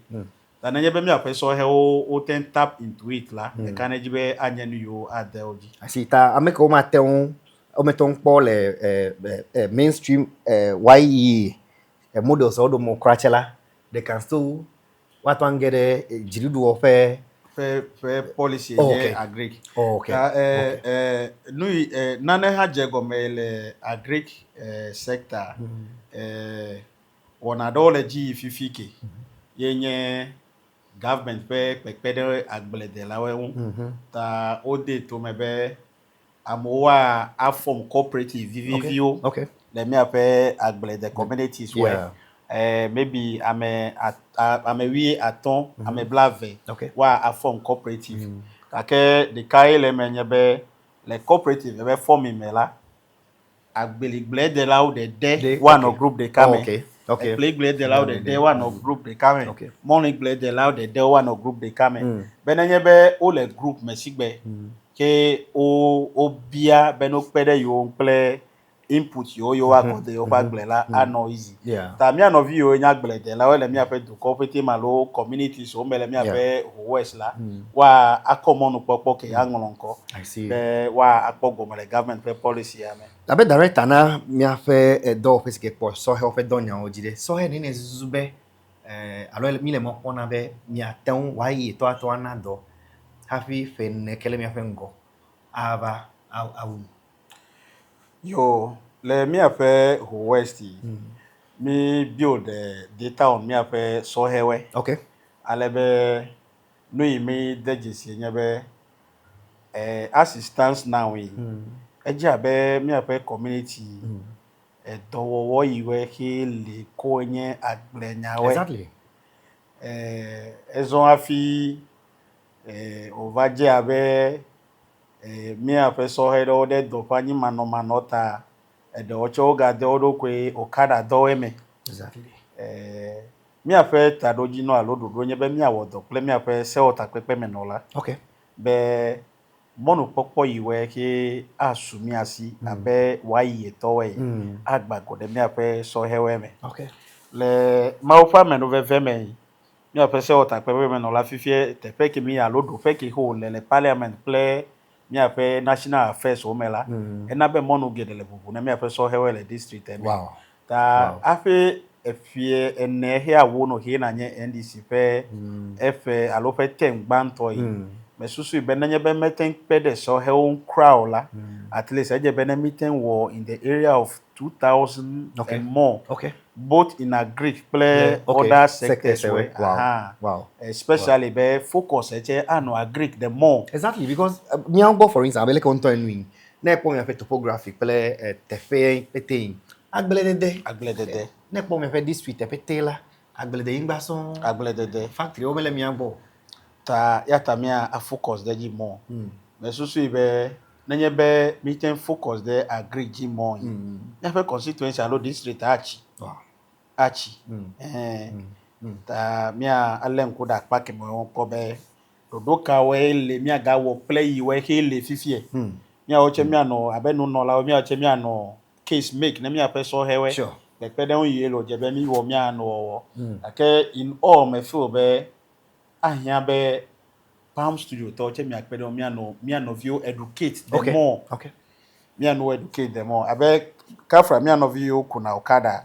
ta na nyebe mi apeso he o ten tap into it la e kan ejibe anya nu yo adeoji asita ameka o mateun o meton po le mainstream ye models odo mo crachela they can still what one get jiridu ofe fair policy Oh, ye okay. agric. Oh, okay. Ta Okay. nui nane ha jego le agric sector. Wona do le ji fifike. Yenye government pe pekpede agble de la we ta ode to mebe amowa a form cooperative Okay. vivio Okay. le mi ape agble the communities where Yeah. maybe ame wi aton ame blave Okay. wa a form cooperative kake de kai le menye be le cooperative be form mela agbeligle de la ou de one Okay. of group de Oh, kame okay. Okay. agbeligle de la ou Then de one of group de kame Okay. morning gle de la ou de one of group de kame benenye be o le group mesigbe ke o bia beno pede yo mple input yo akode yo gbagle la ano easy Yeah. ta mi ano vi yo nya gble de la wele mi ape do cooperative malo community so mele mi ape west la wa akomonu popo ke anglonko I see. be wa akpogo mele government pe policy ya me La be director na mi afe do office ke po so he ofe do nya ojide. So he ni ne zube alo mi le mo pona be mi aten wa yi to ato ana do. Happy fe ne kele mi afe ngo. Ava au. yo le mi ape west mi build data on mi ape so hewe Okay. alebe no yi mi dejisi nyebe assistance now we eja be mi ape community dowowo yiwe ki le ko nye agbenyawe Exactly. ezon afi ovaje abe mi ape so hedo de do pani mano ta edo ocho ga de odo kwe okada do eme Exactly. mi ape tadoji no alododo nye be mi awodo ple mi ape se ota pepe menola Okay. be monu popo yiwe ki asumi asi abe wayi etowe agbago de mi ape so hewe me Okay. le maufa menu veve me mi ape se ota pepe menola fifie te pe ki mi alodo pe ki ho le parliament ple mi ape national affairs o mela ena be monu gedele bubu na mi ape so hewe le district eme Wow. ta afi efie ene he awo no he na nye NDC pe efe alo pe tem gbanto yi me susu be na nye be meten pe de so he on crowd la at least eje be na meeting war in the area of 2000 Okay. and more Okay. both in agric play Yeah, okay. other Sectors, sectors where wow. Wow. especially be focus eje ano agric the more Exactly, because Miango, for instance, abele konto enwin. Ne po mi afe topographic pele tefe petein. Agbele agledede ne po mi afe district petela. Agbele de ingba son agledede factory obele miango. ta yata mi a focus de ji more me susu be nenye be meeting focus de agric ji more ya fe constituency alo district Wow. achi ta mi a alen ko da pa ke mo ko be dodo ka we le mi aga wo play yi we he le fifie mi a o che mi ano abenu no la mi a che mi ano case make na mi a pe so hewe Sure. be pe de un ye lo je be mi wo mi ano wo ake in all me feel be ahia be Palm Studio to che mi a pe de mi ano view educate the Okay. more Okay. mi ano educate the more abe kafra mi ano view kuna okada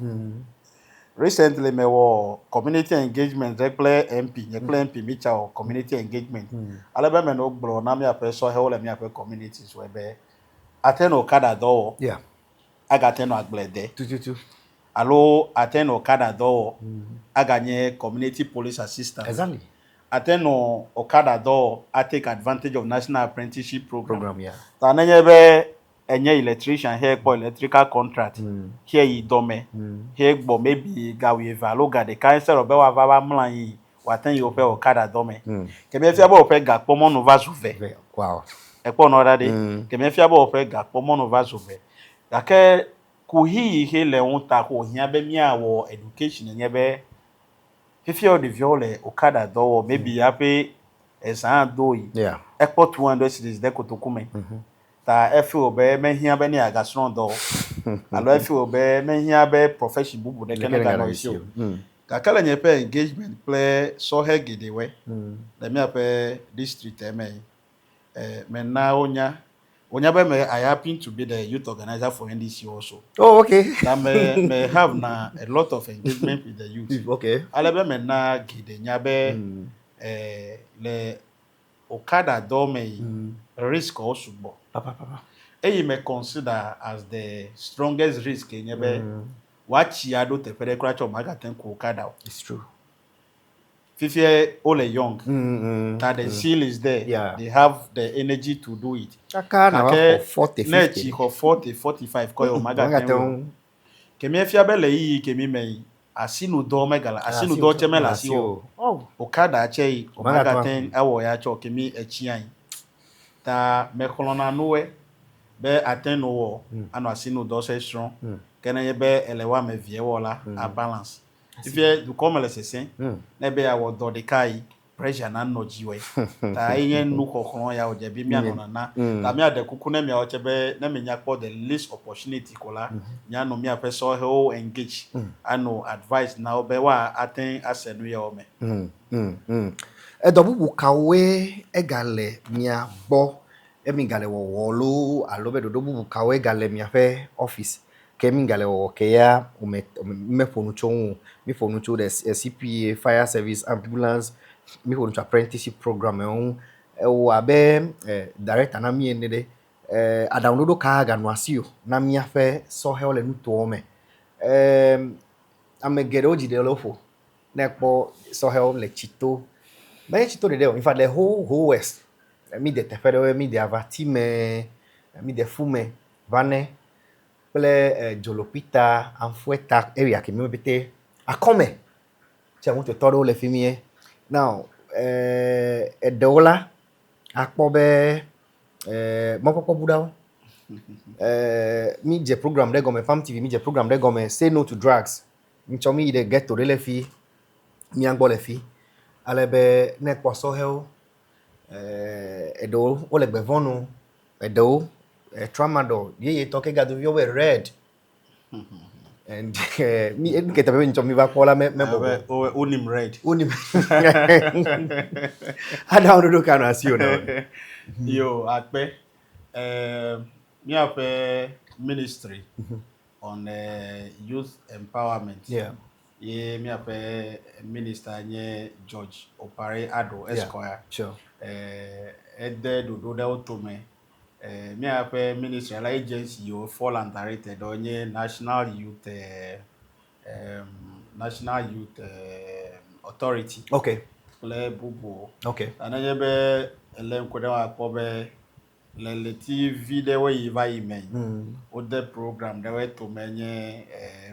recently me wo community engagement reple MP mi cha community engagement alebe me no gbro na mi ape so he ole mi ape communities we be attend okada do Yeah. aga attend agblede Tututu. alo attend okada do aga nye community police assistance Exactly. attend okada do I take advantage of national apprenticeship program Yeah. ta na nye be enye electrician here for electrical contract here yi dome here gbo maybe gawe valo ga de cancer obe wa va mlan yi wa tan yi ofe okada dome keme fi abo ofe ga po monu va suve Wow. e po no dade keme fi abo ofe ga po monu va suve ga ke ku hi he le un ta ko hia be mi awo education nye be fifi o de viole okada do maybe happy esan do yi Yeah. e po 200 cities de kotokume ta efi obe mehia be ni agason do alo efi obe mehia be profession bubu de kenega no isi ka kala nye pe engagement play so he gidewe le mi ape district eme mena onya be me I happen to be the youth organizer for NDC also Oh, okay. that may have na a lot of engagement with the youth Okay. ale be mena gide nya be le Okada dome risk also bo. Papa. You may consider as the strongest risk in your what you do to federal crash of Magaten Okada. It's true. Fifie Ole Young, that the seal is there. Yeah. They have the energy to do it. Aka na wa 40 50. Nechi 40 45 koyo Magaten. Kemi efia bele yi kemi mei. Asinu do megala, asinu do chemela si o. Okada achei Magaten awo ya cho kemi echian. Ta mekolona noe be attein no ano asinu do se strong kena ye be elewa me vie wola a balance if you do come le sesen na be ya wo do de kai pressure na no jiwe ta yen nu kokon ya o je bi mi ano na ta mi ade kuku na mi o chebe na me nya po the least opportunity kola nya no mi ape so he engage ano advice na o be wa attein asenu ye o me Edobu kawe egale mia bo emi gale wo lo alobe do bu kawe gale mia fe office kemi gale wo ke ya me fonu chon mi fonu cho the CPA fire service ambulance mi fonu cho apprenticeship program o abe director na mi enede adownload ka ga no asio na mia fe so he ole nuto me amegere oji de lofo na po so he le chito mais chito de in fact the whole west mi de tefere mi de avatime mi de fume vane ple jolopita anfueta area ke mi bete akome che won to toro le fimi now edola akpobe mo popo budawo mi je program de gome fam tv mi je program de gome say no to drugs mi chomi de get to le fi mi angbo le fi alebe ne poso heo edo ole gbevonu edo tramadol ye toke gadu yo we red and mi get be ncho mi va kola me bo unim red ada ono do kana asio no yo akpe mi ape ministry on youth empowerment ye mi ape minister nye George Opare Ado Esquire sure ede do da otome mi ape ministry la agency yo fall under it onye national youth authority okay le bubu okay ananye be ele nkoda wa pobe le TV de we yiva yimen o the program de we to menye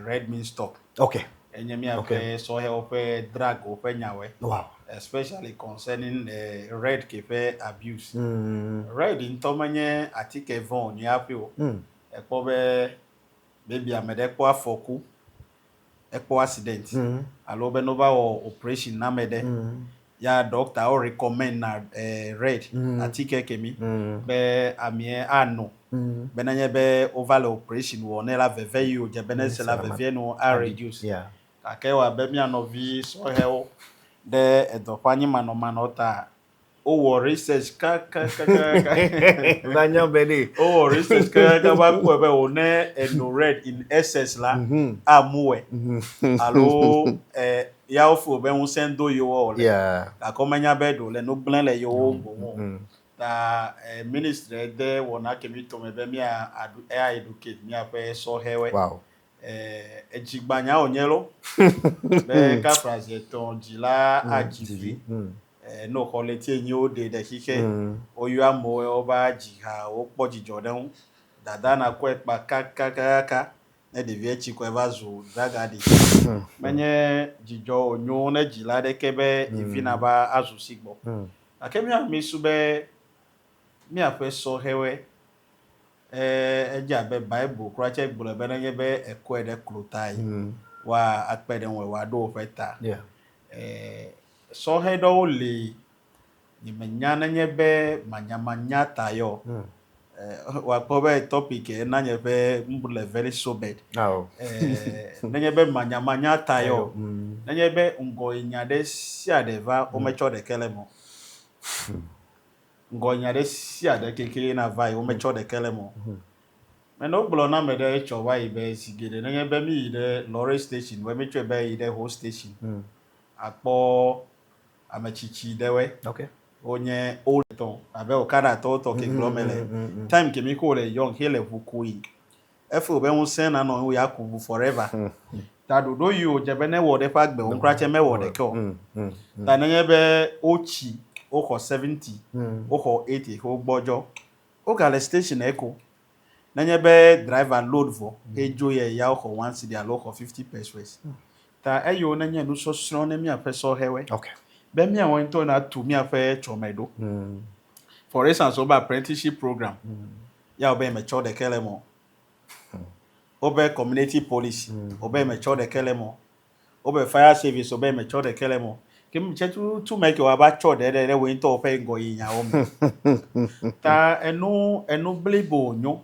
red mean stop okay enye mi ape so he ope drug ope nyawe wow especially concerning red kepe abuse red into menye atike von ni ape o pobe baby amede kwa foku ekpo accident alo be no ba operation na mede ya doctor o recommend na red atike kemi be amie ano be na nye be oval operation wo na la veve yo je be na se la veve no a reduce akewa be mi anovi so hell de edopani mano ta o wo research ka vanya bele o research ka ba ko be o ne no red in excess la amuwe alo ya ofu be un sendo yo o le akomanya bedo le no blan le yo go ta ministry de wona kemi to me be mi a educate mi ape so hewe wow ejigbanya onyelo be ka phrase ton jila ajivi no quality enyi o de kike oyu amo oba jiha o pojijo den dada na ko epa kaka na de vie chi ko evazu dagadi menye jijo onyo na jila de kebe ifina ba azu sigbo akemi ami sube mi ape so hewe eja be bible krache gbolo be na be eko ede klotai wa akpede we wa do feta so hedo le ni menyana nye be manyamanya tayo wa pobe topic na nye be mbule very sober na nye be manyamanya tayo na nye be ngo inyade siadeva o mecho de kelemo ngo inyade siade kekele na vai o mecho de kelemo me no gbolo na me de cho wa ibe sigede na nye be mi de lorry station we mecho be ide whole station akpo amechichi dewe okay onye old ton abe okada to ke glomele time ke mi ko le young hele vukuyi efu be hun sen na no ya ku forever ta do do you je be ne wo de fa gbe hun kra che me wo de ko ta na ye be ochi o ko 70 o ko 80 o gbojo o ga le station eko na ye be driver load for ejo ye ya o ko 1 cedi alo ko 50 pesos ta eyo na ye no so sro na mi apeso hewe Okay. be mi awon to na to mi afe chomedo for instance over apprenticeship program ya obe me cho de kelemo obe community police obe me cho de kelemo obe fire service obe me cho de kelemo kim chetu tu make wa ba cho de we to ofe ngo yin o me ta enu blibo nyo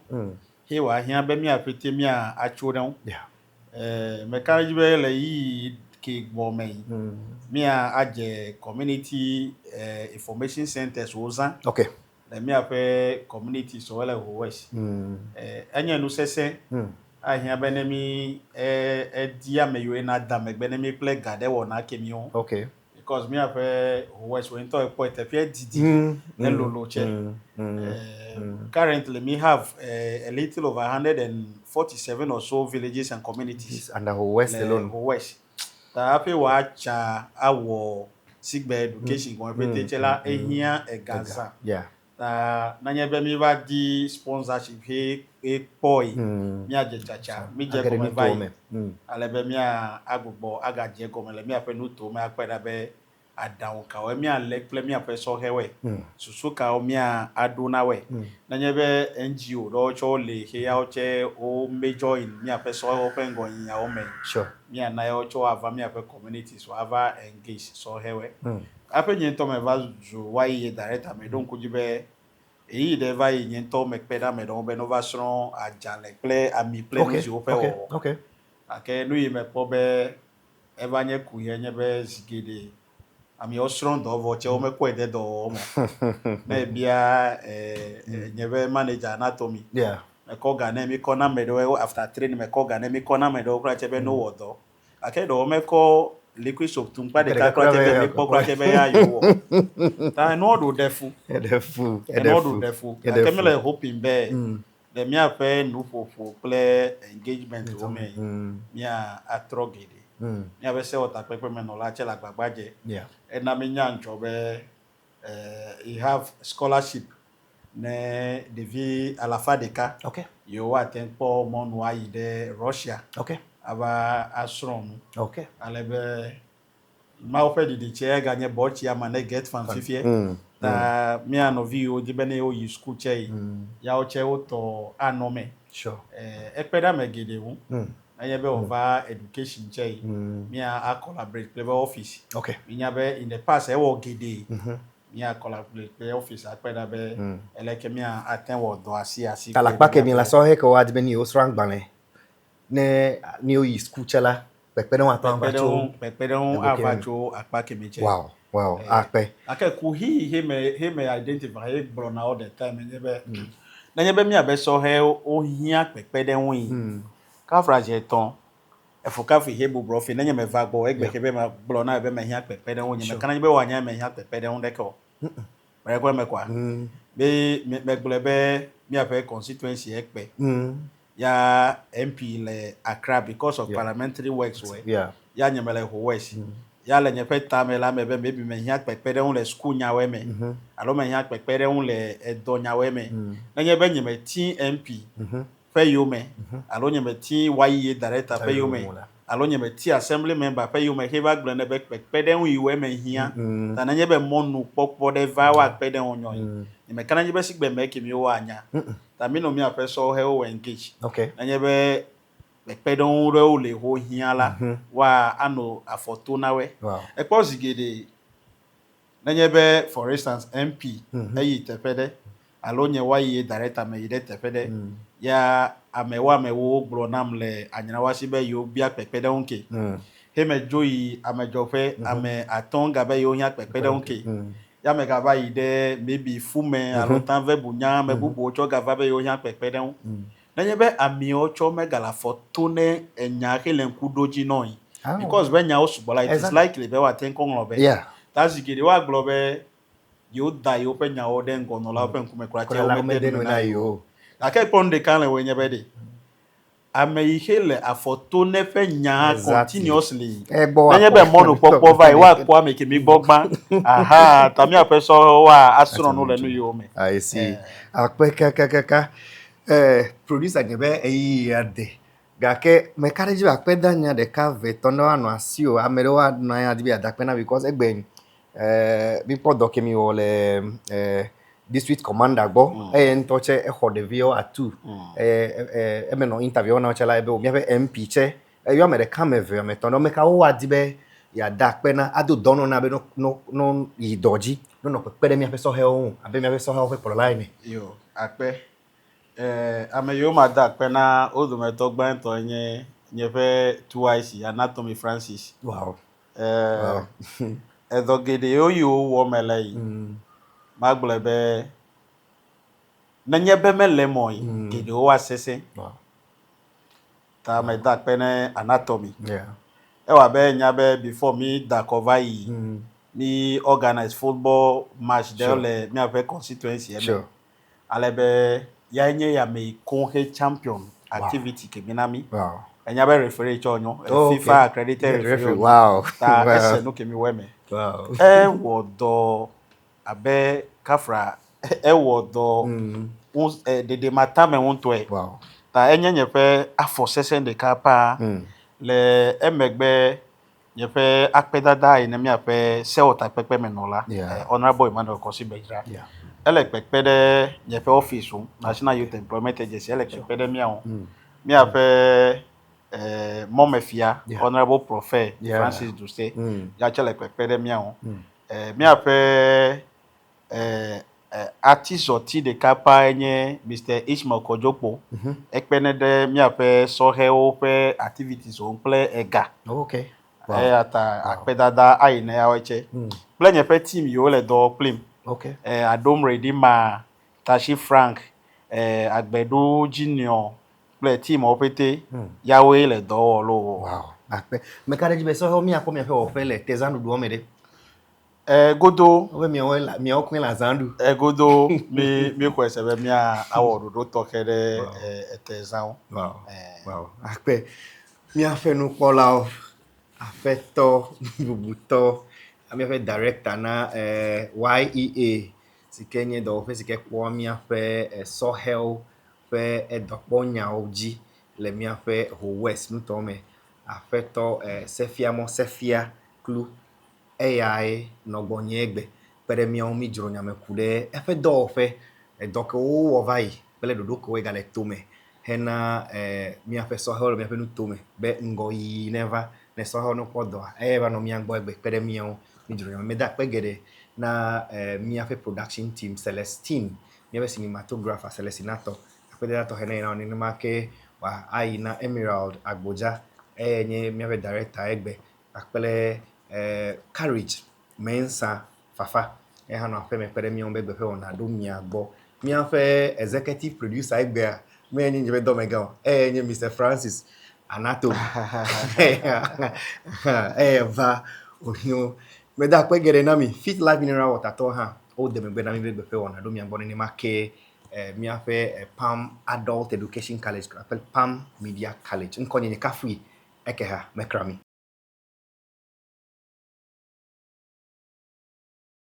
he wa hia be mi afete mi a cho den Yeah. me ka jibe le yi ke gbo me mi a aje community information centers ozan Okay. le mi ape community so wele ho west anya no sese ahia benemi dia meyo na da megbenemi play gade wo na kemi ho Okay. because mi ape ho west we into e te fe didi lolo che currently me have a little over 147 or so villages and communities under West alone. ho west ta ape wa cha awo sigbe education ko pe chela ehia e gaza Yeah. na nye be mi ba di sponsorship he poi mi aje chacha mi je ko me vai ale be mi agbogbo agaje ko me le mi ape nu to me apeda be adaun ka we mi ale ple mi ape so hewe susu ka o mi aduna we na nye be NGO do cho le he ya o che o major in mi ape so o pe ngo yin ya o me Sure. mi na ya o cho ava mi ape community so ava engage so hewe ape nyen to me va zo wa ye director me don kujibe èyí de va yin to me peda me don be novation ajale ple ami ple Okay. ni o pe Okay. o Okay. ake nu yi me po be e va nye ku ye nye be zigede ami o strong do vo che o me ko de do mo na bia nye be manager anatomy Yeah. me ko ga na mi ko na me do after training me ko ga na mi ko na me do kra che be no wo do ake do me ko liquid soap tun pa de ka kra che be mi po kra che be ya yo ta no do defu Edefu. defu akemele hoping be the mi ape nu fofo ple engagement o me mi a atrogede mi abe se ota pepe me no la che la gbagbaje Yeah. e na mi nya ncho be you have scholarship ne devi alafadeka Okay. you attend po mo no ayi de Russia Okay. aba asron Okay. alebe ma ofe di che ganye bochi ama ne get fan fifie ta mi anovi o di bene o yi school che ya o che o to anome Sure. ekpeda megede wu anya be over education che mi a collaborate play office Okay. mi nya be in the past e wo gede mi a collaborate play office ekpeda be eleke mi a aten wo do asi Kalakpa ke mi la so he ko adbe ni o srang bane. Ne ni o yi school chela. Pekpede wa tan bacho. pekpede un avacho akpa ke mi che Wow. Wow. Akpe. ake ku he me identify he bro na all the time nye be mi abe so he o hia pekpede win ka fraje ton e fo ka fi he bu bro fi nye me va gbo egbe ke be ma bro na be me hia pekpede win me kana be wa nya me hia pekpede win de ko re ko me kwa be me gble be mi abe constituency ekpe ya MP le Accra because of parliamentary works we Yeah. ya nyemele ho west ya le nyepe tame la me be maybe me hia pekpede un le school nya we me alo me hia pekpede un le edo nya we me na nyebe nyeme ti MP fe yo me alo nyeme ti YE director fe yo me alo nyeme ti assembly member fe yo me he ba gble ne be pekpede un iwe me hia ta na nyebe monu popo de va wa pekpede un nyo nyeme kana nyebe sigbe me ke mi o anya ta mi no mi ape so he o engage Okay. na nyebe pekpedon re o le ho hia la wa ano afoto na we Wow. e po zigede na nyebe for instance MP eyi tepede alo nye wa ye director me yide tepede ya amewa mewo gbro nam le anyana wa sibe yo bia pekpedon ke he me joyi amejofe ame atonga be yo hia pekpedon ke ya me gaba yide maybe fume alo tan ve bunya me bubu ocho gava be yo hia pekpedon na nyebe ami ocho mega la foto ne enya hele nkudoji no yi because when nya osubola it is likely be wa ten kon obe Yeah. that's gidi wa globe yo da yo pe nya o den go no la pe nkume kura che Kola o la me me den den me we na na yo yo. ake pon de kan le we nya be de ameihe le afoto ne fe nya Exactly. continuously Egbo na nye be mo no popo vai wa kwa me ke mi gbogban aha tami ape so wa asro no le no yo me I see. Akpe ka. Producer gebe eyi ya de. Gake me kareji akpe danya de ka ve tondo anu asio amere wa na ya di adakpe na because egbe bi podo ke mi ole district commander gbo ntoche ehode vio atu eme no interview na chala ebe o mi ebe MP che yo mere kam eve me tondo me ka o adibe ya dakpe na adu dono na be no idoji no pepere mi ape so he o abe mi ape so he o pe por line yo akpe ame yo ma da akpe na odume to gban to nye fe twice anatomy Francis wow edogede yo yo wo mele yi ma gblebe na nye be mele mo yi gede o asese wow ta me da akpe na anatomy yeah wa be nya be before me da cover yi me organize football match Sure. le me ave constituency sure alebe ya nye ya me konhe champion activity ke minami wow enya be referee chonyo Oh, FIFA okay. accredited Yeah, referee referee. onyo. Wow. Ta Wow. ese no ke mi weme Wow. wodo abe kafra wodo de matame wonto Wow. ta enye nye pe afo sesen de kapa le emegbe nye pe akpedada ine mi ape seota pepe menola Yeah. honorable Emmanuel Kosi Bejra Yeah. ele pekpede nye pe office National Youth Employment Agency ele pekpede mi ape momefia Yeah. honorable Prophet Yeah. Francis Duse ya chele pekpede mi ape artist oti de kapa enye Mr. Ishmael Kojopo ekpenede mi ape soheo pe activities on ple ega Okay. Wow. ata akpedada aine aweche play pe team yo le do plim Okay. Adom Redima Tashi Frank Agbedo Junior play team opete yawe le do lo Wow. Akpe. Me kareji be so ho mi akpo mi afe ofele tezanu do omede. godo Owe mi o kwin la zandu. godo mi ko esebe mi awodo do tokede etezan Wow. Wow. Akpe. Mi afe nu pola o. Afeto bubuto. Mi afe director na YEA. Sikenye do fe sike kwa mi afe Sohel fe edokponya oji le mi afe ho west mtome. Afeto Sefia Klu AI nogbonye egbe pere mi on mi joro nyame kude efe do fe doke o ovai pele dodo ko egale tome hena mi afe so holo mi afe nu tome be ngo yi never ne so holo no podo eva no mi angbo egbe pere mi on mi joro nyame me da pegede na mi afe production team Celestine mi afe cinematographer Celestinato apede dato hena ina ni make wa ai na Emerald Agboja enye mi afe director egbe akpele courage mensa fafa ha no afa me pere mi on be gbe fe ona do mi agbo mi afa executive producer egbe a me ni je do mega enye Mr Francis Anatomy va onyo me da pe gere na mi Fit Life Mineral Water to ha o de me gbe na mi be fe ona do mi agbo ni make mi afa Palm Adult Education College PAM Media College nkonye ni kafui eke ha mekrami